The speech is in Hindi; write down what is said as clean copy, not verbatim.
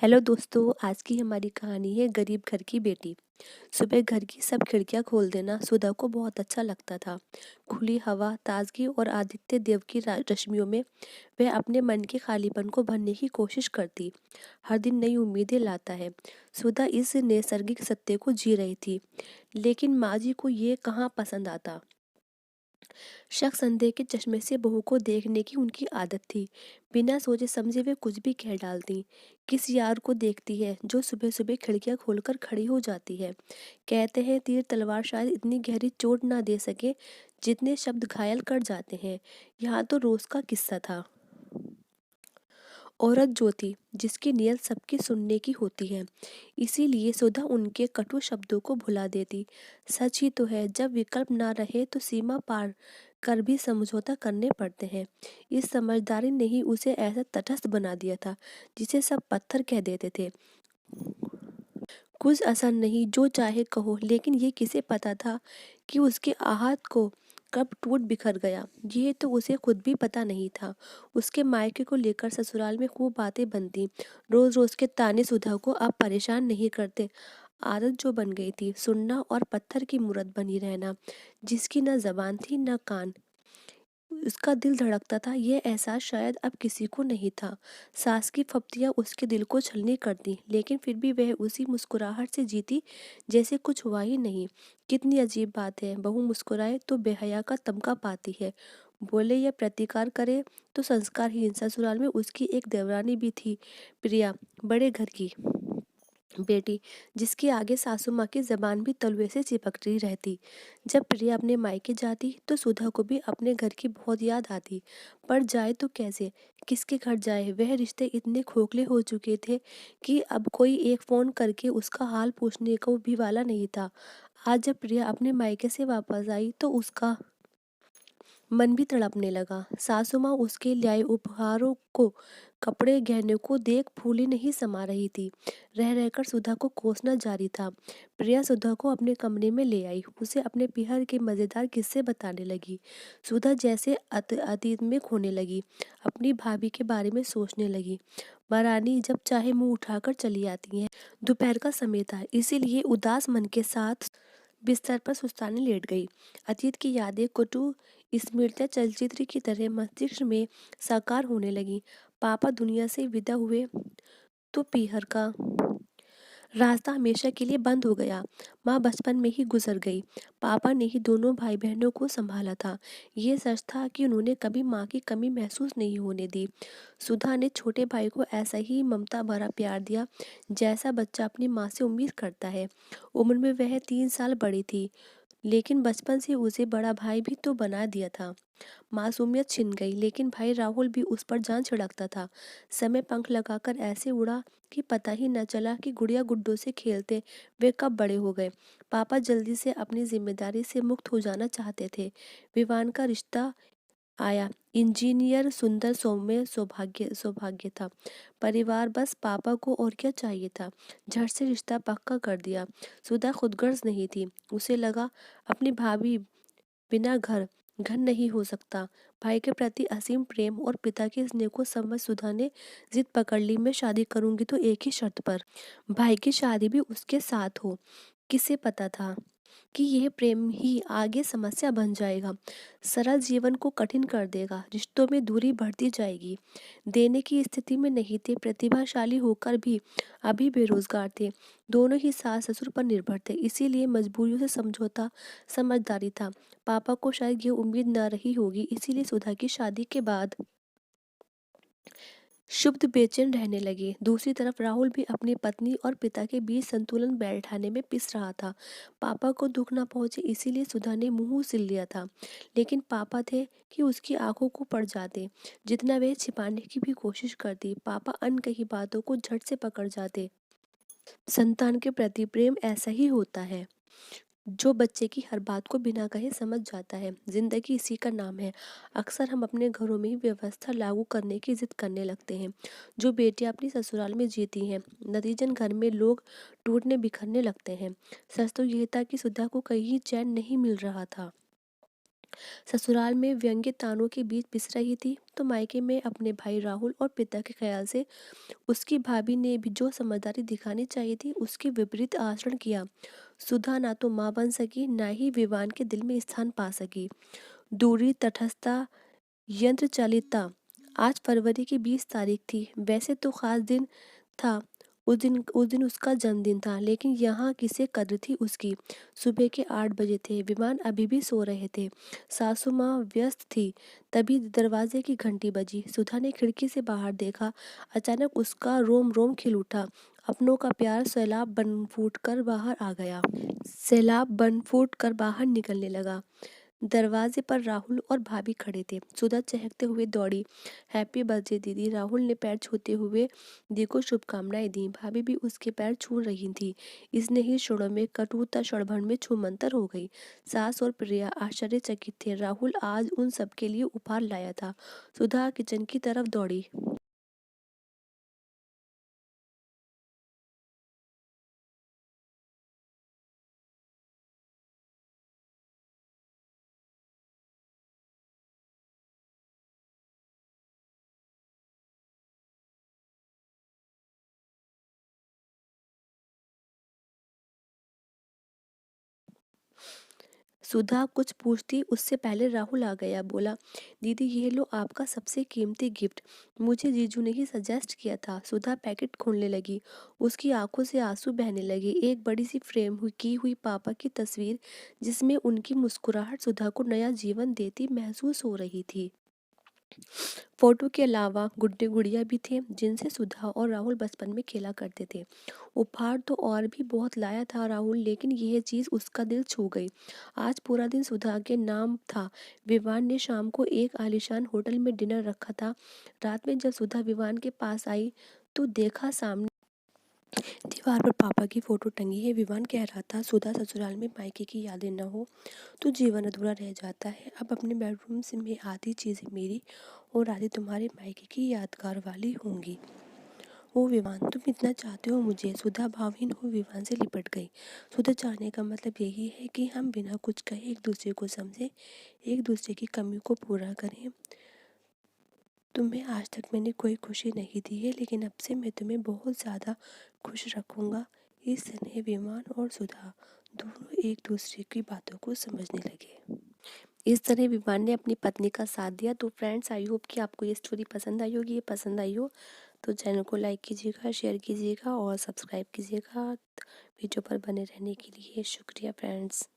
हेलो दोस्तों, आज की हमारी कहानी है गरीब घर की बेटी। सुबह घर की सब खिड़कियां खोल देना सुधा को बहुत अच्छा लगता था। खुली हवा, ताजगी और आदित्य देव की रश्मियों में वह अपने मन के खालीपन को भरने की कोशिश करती। हर दिन नई उम्मीदें लाता है। सुधा इस नैसर्गिक सत्य को जी रही थी, लेकिन माँ जी को ये कहाँ पसंद आता। शक संदेह के चश्मे से बहू को देखने की उनकी आदत थी। बिना सोचे समझे वे कुछ भी कह डालती। किस यार को देखती है जो सुबह सुबह खिड़कियां खोलकर खड़ी हो जाती है। कहते हैं तीर तलवार शायद इतनी गहरी चोट ना दे सके जितने शब्द घायल कर जाते हैं। यहाँ तो रोज का किस्सा था। औरत जो थी जिसकी नीयत सबकी सुनने की होती है, इसीलिए सुधा उनके कटु शब्दों को भुला देती। सच ही तो है, जब विकल्प ना रहे तो सीमा पार कर भी समझौता करने पड़ते हैं। इस समझदारी ने ही उसे ऐसा तटस्थ बना दिया था जिसे सब पत्थर कह देते थे। कुछ असर नहीं, जो चाहे कहो, लेकिन ये किसे पता था कि उसके आहत को कब टूट बिखर गया। ये तो उसे खुद भी पता नहीं था। उसके मायके को लेकर ससुराल में खूब बातें बनती। रोज रोज के ताने सुधा को अब परेशान नहीं करते। आदत जो बन गई थी, सुनना और पत्थर की मूरत बनी रहना, जिसकी न जबान थी न कान। उसका दिल धड़कता था, यह एहसास शायद अब किसी को नहीं था। सास की फप्तियां उसके दिल को छलनी करती, लेकिन फिर भी वह उसी मुस्कुराहट से जीती जैसे कुछ हुआ ही नहीं। कितनी अजीब बात है, बहू मुस्कुराए तो बेहया का तमगा पाती है, बोले या प्रतिकार करे तो संस्कारहीन। ससुराल में उसकी एक देवरानी भी थी, प्रिया, बड़े घर की बेटी, जिसके आगे सासू माँ की जबान भी तलवे से चिपकती रहती। जब प्रिया अपने मायके जाती तो सुधा को भी अपने घर की बहुत याद आती। पर जाए तो कैसे, किसके घर जाए। वह रिश्ते इतने खोखले हो चुके थे कि अब कोई एक फोन करके उसका हाल पूछने को भी वाला नहीं था। आज जब प्रिया अपने मायके से वापस आई तो उसका मन भी तड़पने लगा। सासू माँ उसके लाए उपहारों को, कपड़े गहने को देख फूली नहीं समा रही थी। रह रहकर सुधा को कोसना जारी था। प्रिया सुधा को अपने कमरे में ले आई, उसे अपने पिहर के मजेदार किस्से बताने लगी। सुधा जैसे अतीत में खोने लगी, अपनी भाभी के बारे में सोचने लगी। महारानी जब चाहे मुंह उठाकर चली आती हैं। दोपहर का समय था, इसीलिए उदास मन के साथ बिस्तर पर सुस्ताने लेट गई। अतीत की यादें कुटु स्मृतियां चलचित्र की तरह मस्तिष्क में साकार होने लगी। पापा दुनिया से विदा हुए तो पीहर का रास्ता हमेशा के लिए बंद हो गया। माँ बचपन में ही गुजर गई। पापा ने ही दोनों भाई बहनों को संभाला था। ये सच था कि उन्होंने कभी माँ की कमी महसूस नहीं होने दी। सुधा ने छोटे भाई को ऐसा ही ममता भरा प्यार दिया जैसा बच्चा अपनी माँ से उम्मीद करता है। उम्र में वह 3 साल बड़ी थी, लेकिन बचपन से उसे बड़ा भाई भी तो बना दिया था। मासूमियत छिन गई, लेकिन भाई राहुल भी उस पर जान छिड़कता था। समय पंख लगाकर ऐसे उड़ा कि पता ही न चला कि गुड़िया गुड्डों से खेलते वे कब बड़े हो गए। पापा जल्दी से अपनी जिम्मेदारी से मुक्त हो जाना चाहते थे। विवान का रिश्ता आया। इंजीनियर, सुंदर, सौम्य, सौभाग्य सौभाग्य था। परिवार बस, पापा को और क्या चाहिए था। झट से रिश्ता पक्का कर दिया। सुधा खुदगर्ज नहीं थी। उसे लगा अपनी भाभी बिना घर घर नहीं हो सकता। भाई के प्रति असीम प्रेम और पिता के स्नेह को समझ सुधा ने जिद पकड़ ली, मैं शादी करूंगी तो एक ही शर्त पर, भाई की शादी भी उसके साथ हो। किसे पता था कि यह प्रेम ही आगे समस्या बन जाएगा, सरल जीवन को कठिन कर देगा, रिश्तों में दूरी बढ़ती जाएगी। देने की स्थिति में नहीं थे, प्रतिभाशाली होकर भी अभी बेरोजगार थे। दोनों ही सास ससुर पर निर्भर थे, इसीलिए मजबूरियों से समझौता समझदारी था। पापा को शायद ये उम्मीद न रही होगी, इसीलिए सुधा की शादी के बाद शुभ बेचैन रहने लगे। दूसरी तरफ राहुल भी अपनी पत्नी और पिता के बीच संतुलन बैठाने में पिस रहा था। पापा को दुख न पहुंचे, इसीलिए सुधा ने मुंह सिल लिया था। लेकिन पापा थे कि उसकी आंखों को पड़ जाते। जितना वह छिपाने की भी कोशिश करती, पापा अनकही बातों को झट से पकड़ जाते। संतान के प्रति प्रेम ऐसा ही होता है, जो बच्चे की हर बात को बिना कहे समझ जाता है। जिंदगी इसी का नाम है। अक्सर हम अपने घरों में ही व्यवस्था लागू करने की जिद करने लगते हैं, जो बेटियां अपनी ससुराल में जीती हैं। नतीजन घर में लोग टूटने बिखरने लगते हैं। सच तो यह था कि सुधा को कहीं चैन नहीं मिल रहा था। ससुराल में व्यंग्य तानों के बीच पिस रही थी तो मायके में अपने भाई राहुल और पिता के ख्याल से उसकी भाभी ने भी जो समझदारी दिखानी चाहिए थी उसके विपरीत आचरण किया। सुधा ना तो माँ बन सकी ना ही विवान के दिल में स्थान पा सकी। दूरी तटस्थता यंत्र चालिता। आज फरवरी की 20 तारीख थी। वैसे तो खास दिन था। उस दिन उसका जन्मदिन था, लेकिन यहाँ किसे कद्र थी उसकी। सुबह के 8 बजे थे। विमान अभी भी सो रहे थे। सासू माँ व्यस्त थी। तभी दरवाजे की घंटी बजी। सुधा ने खिड़की से बाहर देखा। अचानक उसका रोम रोम खिल उठा। अपनों का प्यार सैलाब बन फूट कर बाहर आ गया। सैलाब बन फूट कर बाहर निकलने लगा। दरवाजे पर राहुल और भाभी खड़े थे। सुधा चहकते हुए दौड़ी। हैप्पी बर्थडे दीदी। राहुल ने पैर छूते हुए दी को शुभकामनाएं दी। भाभी भी उसके पैर छू रही थी। इसने ही क्षणों में कटुता क्षणभर में छूमंतर हो गई। सास और प्रिया आश्चर्यचकित थे। राहुल आज उन सबके लिए उपहार लाया था। सुधा किचन की तरफ दौड़ी। सुधा कुछ पूछती उससे पहले राहुल आ गया। बोला, दीदी ये लो आपका सबसे कीमती गिफ्ट। मुझे जीजू ने ही सजेस्ट किया था। सुधा पैकेट खोलने लगी। उसकी आंखों से आंसू बहने लगे। एक बड़ी सी फ्रेम की हुई पापा की तस्वीर जिसमें उनकी मुस्कुराहट सुधा को नया जीवन देती महसूस हो रही थी। फोटो के अलावा गुड्डे गुड़िया भी थे जिनसे सुधा और राहुल बचपन में खेला करते थे। उपहार तो और भी बहुत लाया था राहुल, लेकिन यह चीज उसका दिल छू गई। आज पूरा दिन सुधा के नाम था। विवान ने शाम को एक आलीशान होटल में डिनर रखा था। रात में जब सुधा विवान के पास आई तो देखा सामने दीवार पर पापा की फोटो टंगी है। विवान कह रहा था, सुधा ससुराल में मायके की यादें न हो तो जीवन अधूरा रह जाता है। अब अपने बेडरूम से में आधी चीज़ें मेरी और आधी तुम्हारे मायके की यादगार वाली होंगी। ओ विवान, तुम इतना चाहते हो मुझे। सुधा भावहीन हो विवान से लिपट गई। सुधा चाहने का मतलब यही है कि हम बिना कुछ कहे एक दूसरे को समझें, एक दूसरे की कमी को पूरा करें। तुम्हें आज तक मैंने कोई खुशी नहीं दी है, लेकिन अब से मैं तुम्हें बहुत ज़्यादा खुश रखूँगा। इस तरह विमान और सुधा दोनों एक दूसरे की बातों को समझने लगे। इस तरह विमान ने अपनी पत्नी का साथ दिया। तो फ्रेंड्स, आई होप कि आपको ये स्टोरी पसंद आई होगी। ये पसंद आई हो तो चैनल को लाइक कीजिएगा, शेयर कीजिएगा और सब्सक्राइब कीजिएगा। वीडियो पर बने रहने के लिए शुक्रिया फ्रेंड्स।